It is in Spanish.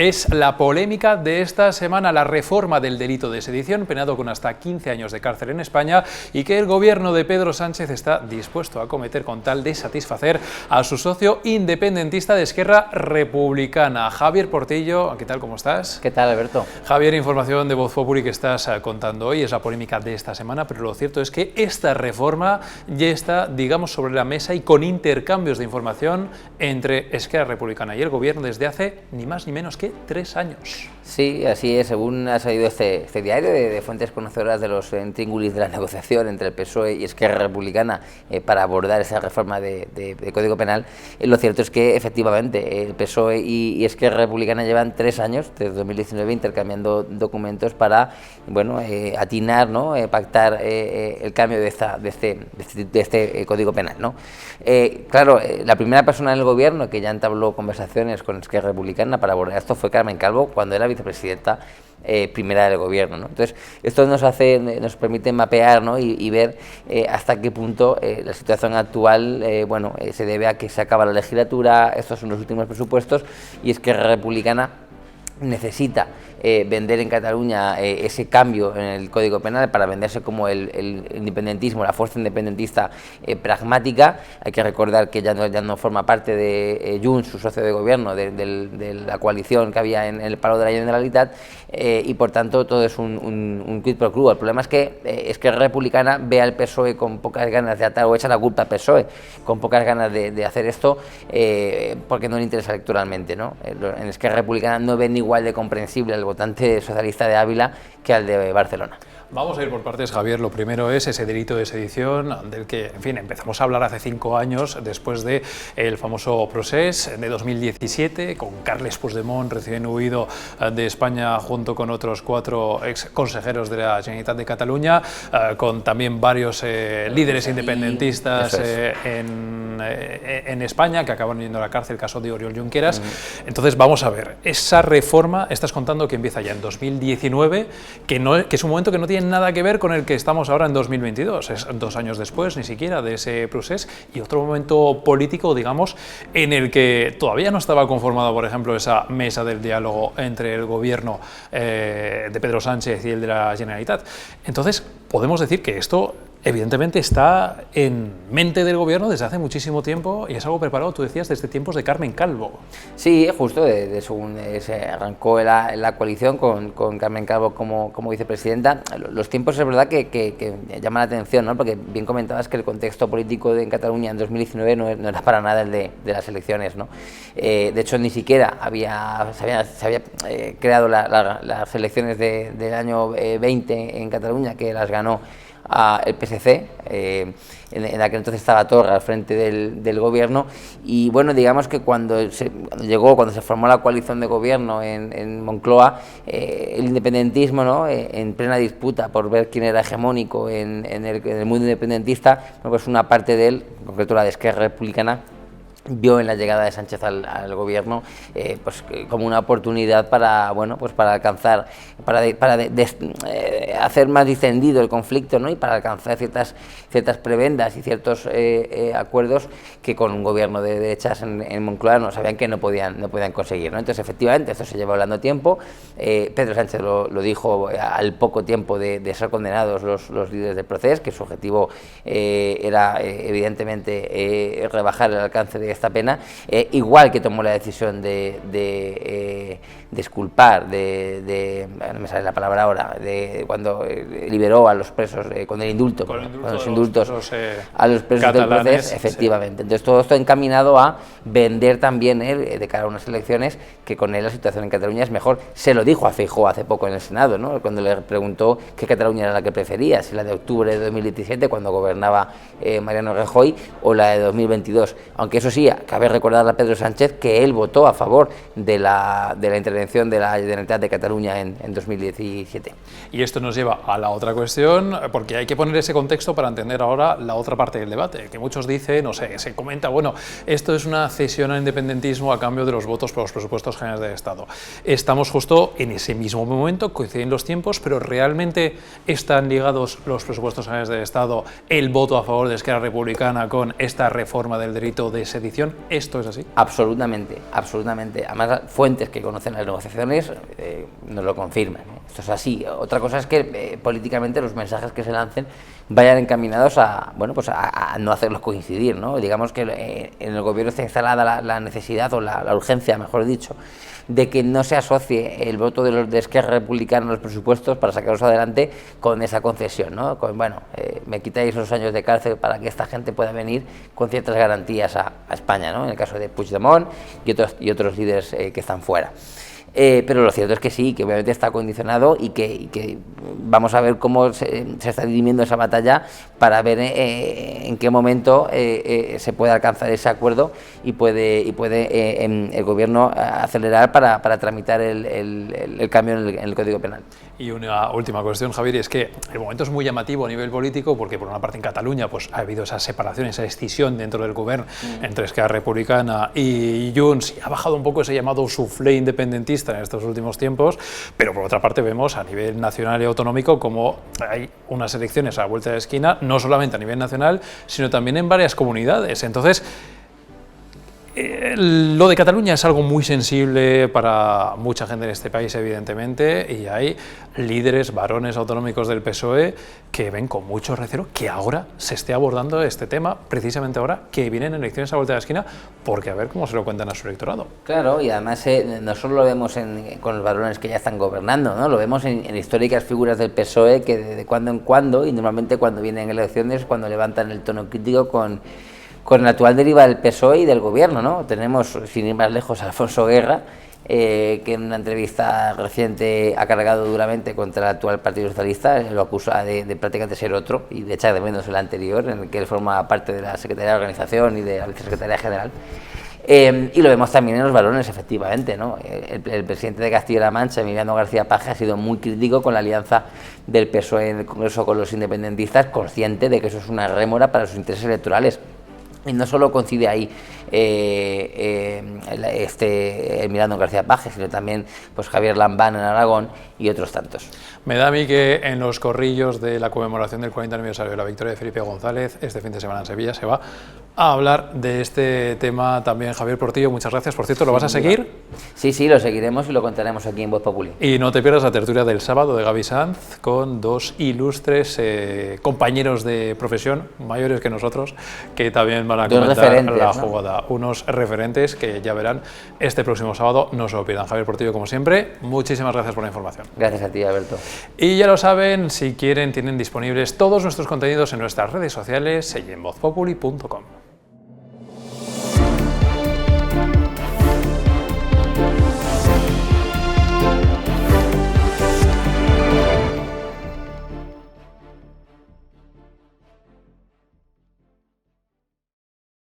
Es la polémica de esta semana, la reforma del delito de sedición, penado con hasta 15 años de cárcel en España, y que el gobierno de Pedro Sánchez está dispuesto a acometer con tal de satisfacer a su socio independentista de Esquerra Republicana. Javier Portillo, ¿qué tal? ¿Cómo estás? ¿Qué tal, Alberto? Javier, información de Voz Populi que estás contando hoy, es la polémica de esta semana, pero lo cierto es que esta reforma ya está, digamos, sobre la mesa y con intercambios de información entre Esquerra Republicana y el gobierno desde hace ni más ni menos que 3 años. Sí, así es, según ha salido este diario de fuentes conocedoras de los intríngulis de la negociación entre el PSOE y Esquerra Republicana para abordar esa reforma de Código Penal, lo cierto es que efectivamente el PSOE y Esquerra Republicana llevan 3 años, desde 2019, intercambiando documentos para, bueno, atinar, ¿no?, pactar el cambio de este Código Penal, ¿no? Claro, la primera persona en el gobierno que ya entabló conversaciones con Esquerra Republicana para abordar esto fue Carmen Calvo, cuando era vicepresidenta primera del gobierno, ¿no? Entonces, esto nos permite mapear, ¿no?, y ver hasta qué punto la situación actual se debe a que se acaba la legislatura, estos son los últimos presupuestos, y Esquerra Republicana necesita vender en Cataluña ese cambio en el Código Penal para venderse como el independentismo, la fuerza independentista pragmática. Hay que recordar que ya no forma parte de Junts, su socio de gobierno, de la coalición que había en el Palau de la Generalitat, y por tanto todo es un quid pro quo. El problema es que Esquerra Republicana ve al PSOE con pocas ganas de atar, o echa la culpa al PSOE, con pocas ganas de hacer esto, porque no le interesa electoralmente, ¿no? En Esquerra Republicana no ven igual de comprensible al votante socialista de Ávila que al de Barcelona. Vamos a ir por partes, Javier. Lo primero es ese delito de sedición, del que, en fin, empezamos a hablar hace 5 años, después de el famoso procés de 2017, con Carles Puigdemont recién huido de España junto con otros 4 ex consejeros de la Generalitat de Cataluña, con también varios líderes independentistas en España que acaban yendo a la cárcel, el caso de Oriol Junqueras. Entonces, vamos a ver, esa reforma, estás contando que empieza ya en 2019, que es un momento que no tiene nada que ver con el que estamos ahora en 2022, es 2 años después ni siquiera de ese procés, y otro momento político, digamos, en el que todavía no estaba conformada, por ejemplo, esa mesa del diálogo entre el gobierno de Pedro Sánchez y el de la Generalitat. Entonces, podemos decir que esto evidentemente está en mente del gobierno desde hace muchísimo tiempo y es algo preparado, tú decías, desde tiempos de Carmen Calvo. Sí, justo, según se arrancó la coalición con Carmen Calvo como vicepresidenta. Los tiempos es verdad que llaman la atención, ¿no?, porque bien comentabas que el contexto político en Cataluña en 2019 no era para nada el de las elecciones, ¿no? De hecho, ni siquiera se había creado las elecciones del año 20 en Cataluña, que las ganó el PSC, en aquel entonces estaba Torra al frente del gobierno, y bueno, digamos que cuando se formó la coalición de gobierno en Moncloa, el independentismo, ¿no?, en plena disputa por ver quién era hegemónico en el mundo independentista, pues una parte de él, en concreto la de Esquerra Republicana, vio en la llegada de Sánchez al gobierno como una oportunidad para alcanzar, hacer más distendido el conflicto, ¿no?, y para alcanzar ciertas prebendas y ciertos acuerdos que con un gobierno de derechas en Moncloa no sabían que no podían conseguir, ¿no? Entonces, efectivamente, esto se lleva hablando tiempo. Pedro Sánchez lo dijo al poco tiempo de ser condenados los líderes del proceso, que su objetivo era evidentemente rebajar el alcance de esta pena, igual que tomó la decisión de exculpar, no me sale la palabra ahora, cuando liberó a los presos, con el indulto, a los presos del proceso, efectivamente. Sí. Entonces, todo esto encaminado a vender también de cara a unas elecciones que con él la situación en Cataluña es mejor. Se lo dijo a Feijóo hace poco en el Senado, ¿no?, cuando le preguntó qué Cataluña era la que prefería, si la de octubre de 2017, cuando gobernaba Mariano Rajoy, o la de 2022, aunque eso sí, cabe recordarle a Pedro Sánchez que él votó a favor de la intervención de la Generalitat de Cataluña en 2017. Y esto nos lleva a la otra cuestión, porque hay que poner ese contexto para entender ahora la otra parte del debate, que muchos dicen, no sé, se comenta, bueno, esto es una cesión al independentismo a cambio de los votos por los presupuestos generales del Estado. Estamos justo en ese mismo momento, coinciden los tiempos, pero ¿realmente están ligados los presupuestos generales del Estado, el voto a favor de Esquerra Republicana, con esta reforma del delito de sedición sedición, ¿esto es así? Absolutamente, absolutamente. Además, fuentes que conocen las negociaciones nos lo confirman. Esto es así. Otra cosa es que políticamente los mensajes que se lancen vayan encaminados a, bueno, pues a no hacerlos coincidir, ¿no? Digamos que en el gobierno está instalada la necesidad o la urgencia, mejor dicho, de que no se asocie el voto de los de Esquerra Republicana en los presupuestos para sacarlos adelante con esa concesión, ¿no? Con, bueno, me quitáis los años de cárcel para que esta gente pueda venir con ciertas garantías a España, ¿no? En el caso de Puigdemont y otros líderes que están fuera. Pero lo cierto es que sí, que obviamente está condicionado y que vamos a ver cómo se está dirimiendo esa batalla para ver en qué momento se puede alcanzar ese acuerdo y puede el gobierno acelerar para tramitar el cambio en el Código Penal. Y una última cuestión, Javier, y es que el momento es muy llamativo a nivel político porque por una parte en Cataluña pues ha habido esa separación, esa escisión dentro del gobierno entre Esquerra Republicana y Junts, y ha bajado un poco ese llamado soufflé independentista en estos últimos tiempos, pero por otra parte vemos a nivel nacional y autonómico como hay unas elecciones a la vuelta de la esquina, no solamente a nivel nacional, sino también en varias comunidades. Entonces, lo de Cataluña es algo muy sensible para mucha gente en este país, evidentemente, y hay líderes, varones autonómicos del PSOE que ven con mucho recelo que ahora se esté abordando este tema, precisamente ahora que vienen elecciones a vuelta de la esquina, porque a ver cómo se lo cuentan a su electorado. Claro, y además no solo lo vemos con los varones que ya están gobernando, ¿no? Lo vemos en históricas figuras del PSOE que de cuando en cuando, y normalmente cuando vienen elecciones, cuando levantan el tono crítico con la actual deriva del PSOE y del gobierno, ¿no? Tenemos, sin ir más lejos, a Alfonso Guerra, que en una entrevista reciente ha cargado duramente contra el actual Partido Socialista, lo acusa de prácticamente ser otro y de echar de menos el anterior, en el que él forma parte de la Secretaría de Organización y de la Vicesecretaría General. Y lo vemos también en los varones, efectivamente, ¿no? El presidente de Castilla-La Mancha, Emiliano García Paje, ha sido muy crítico con la alianza del PSOE en el Congreso con los independentistas, consciente de que eso es una rémora para sus intereses electorales. Y no solo coincide ahí Emiliano García Paje, sino también pues Javier Lambán en Aragón y otros tantos. Me da a mí que en los corrillos de la conmemoración del 40 aniversario de la victoria de Felipe González, este fin de semana en Sevilla, se va a hablar de este tema también. Javier Portillo, muchas gracias. Por cierto, ¿lo vas a seguir? Sí, lo seguiremos y lo contaremos aquí en Voz Populi. Y no te pierdas la tertulia del sábado de Gaby Sanz con dos ilustres compañeros de profesión, mayores que nosotros, que también van a comentar la jugada. Unos referentes que ya verán este próximo sábado, no se lo pierdan. Javier Portillo, como siempre, muchísimas gracias por la información. Gracias a ti, Alberto. Y ya lo saben, si quieren, tienen disponibles todos nuestros contenidos en nuestras redes sociales y en vozpopuli.com.